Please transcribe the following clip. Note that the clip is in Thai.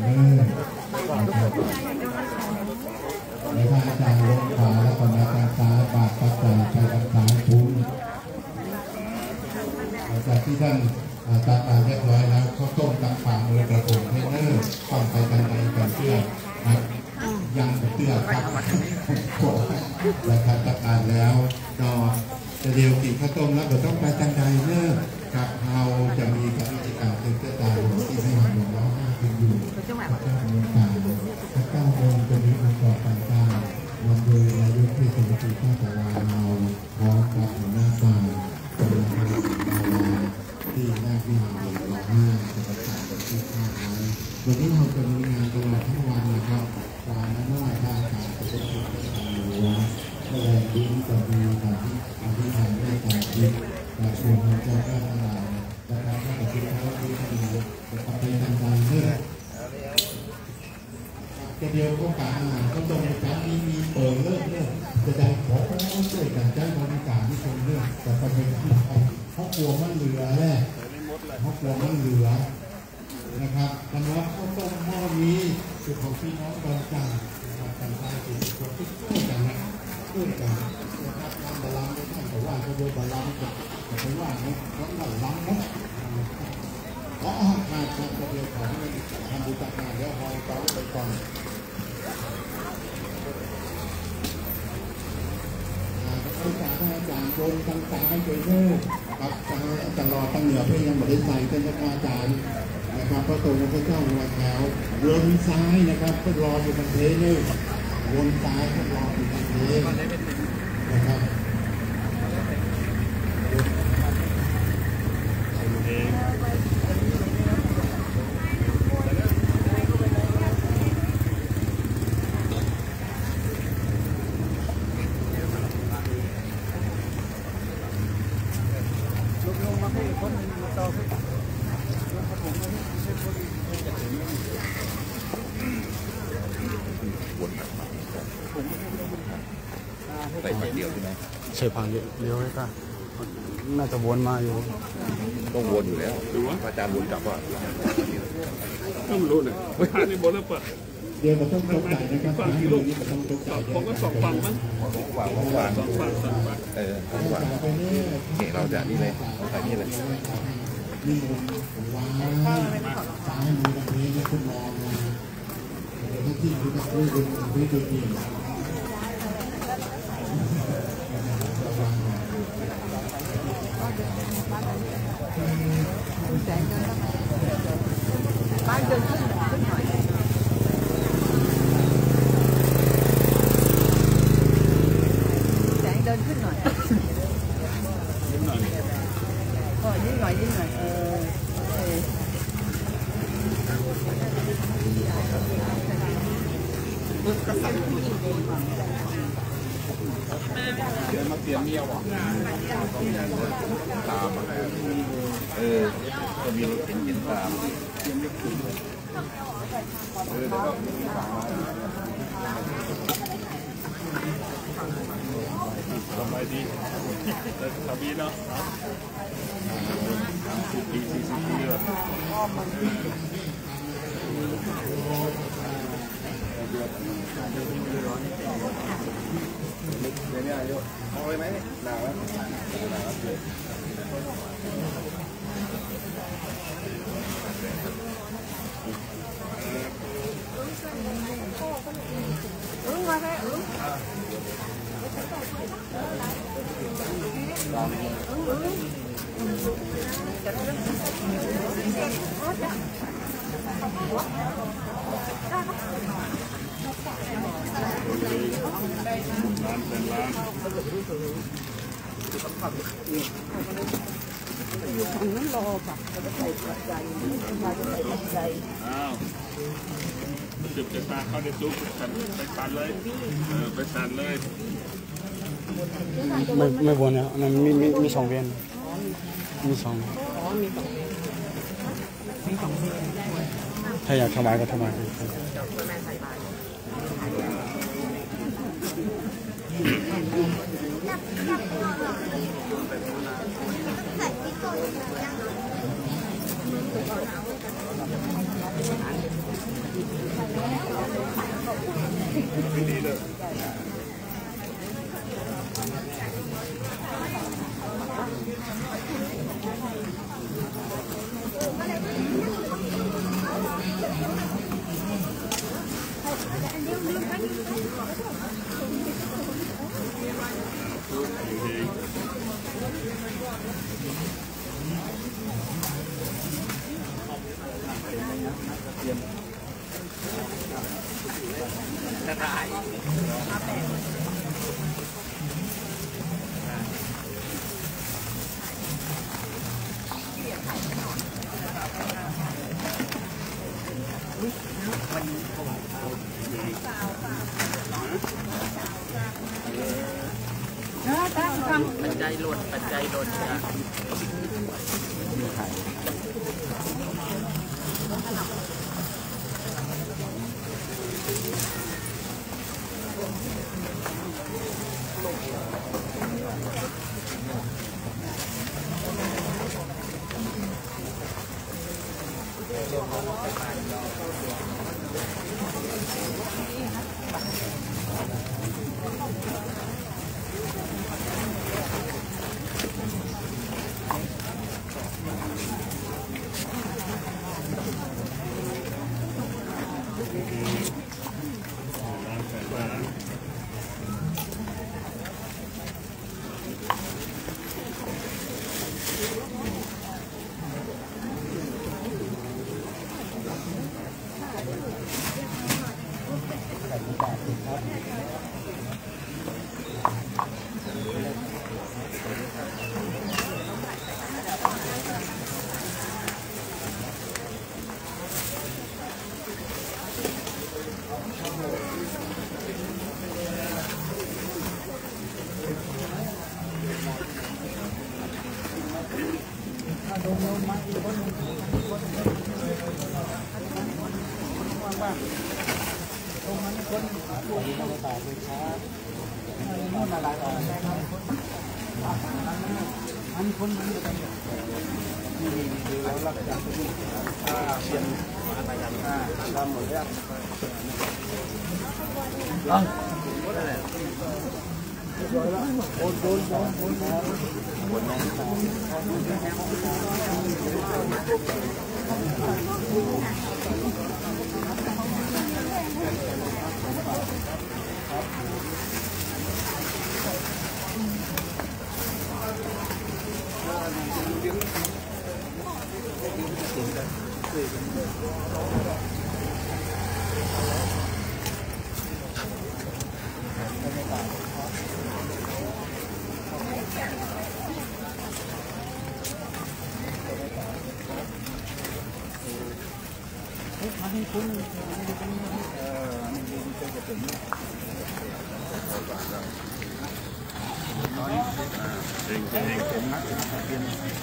ในทางอาจารย์ลงขาและคนอาจารย์สาบาทปัจจัยไปรักษาทุนหลังจากที่ท่านตัดเรียบร้อยแล้วข้าวต้มกำฝังเลยกระผมเทเนอร์ต้องไปกันใดกันเพื่อยังเตือนครับและการตัดการแล้วก็จะเดียวกินข้าวต้มแล้วเดี๋ยวต้องไปกันใดเนอร์กับเราจะมีกิจกรรมเตือนตาที่ให้หนุ่มน้องเป็นอยู่พระเจ้าเมืองต่างพระเจ้าองค์จะมีองค์กรต่างๆวันโดยนายกเทศมนตรีข้าราชการเราพร้อมกับหัวหน้าฝ่ายกำลังทำที่หน้าที่เราจะประกาศที่ข้าไว้วันนี้เราจะมีงานตลอดทั้งวันนะครับการนั้นว่าทางการจะเป็นผู้ประกาศหลวงแสดงดิ้นจะมีการที่ทำได้การคิดและชวนให้เจ้าข้าทั้งหลายนะครับถ้าจะคิดเขาที่ทำงานจะทำเป็นทางการเพื่อจะเดียวโครงการอาหารก็ตรงในการนี้มีเปิดเรื่องจะได้ขอช่วยกันใจบริการที่ชมเรื่องแต่ประเด็นที่เขากลัวมันเหลือแน่เขากลัวมันเหลือนะครับสำหรับข้าวต้มหม้อนี้คือของพี่น้องบางจังกันได้เป็นคนที่ช่วยกันนะช่วยกันนะครับทำบาลานซ์ไม่ใช่แต่ว่าเขาโดนบาลานซ์กันแต่ว่าเขาหลั่งล้ำนะเพราะขาดตัวเดียวของทำบุญจัดงานแล้วพอเขาไปก่อนอาจารย์โยนต่างๆให้เจเนอร์ครับจะรอตั้งเหนือเพื่อยังไม่ได้ใส่เป็นอาจารย์นะครับพระตรงพระเจ้าหัวแถววนซ้ายนะครับก็รออยู่บนเทเนอร์วนซ้ายก็รออยู่บนเทนะครับใส่ฝั่งเดียวใช่ไหมใช่ฝั่งเดียวให้ก็น่าจะวนมาอยู่ต้องวนอยู่แล้วอาจารย์วนกลับว่าต้องรู้เลยว่านี่บนแล้วปะเดี๋ยวเราต้องตกใจนะครับฝั่งที่ลูกต้องตกใจผมก็สองฝั่งมั้งสองฝั่งนี่เราจะนี่เลยใส่นี่เลยนี่ว้าวซ้ายมือตรงนี้นี่คุณมองนะที่คุณจะพูดเป็นวิธีบ้านเดินขึ้นหน่อยแสงเดินขึ้นหน่อยยิ้มหน่อยยิ้มหน่อยเดี๋ยวมาเตรียมเมียวตามมาก็มีรถเข็นตามสบายดีสบายเนาะ40 ปีเดือนเนี่ยเอาไปไหมหนาวแล้วอยู่ฝั่งนั้นรอป่ะจะไปใส่ปัจจัยมาจะใส่ปัจจัยจุดจะตาเขาได้ซุกไปตันเลยไปตันเลยไม่วนนะมันมี2 เวียนมี2ถ้าอยากถวายก็ถวาย ไม่ดีเลย ปัจจัยหล่นปัจจัยหล่นจ้ะ เอง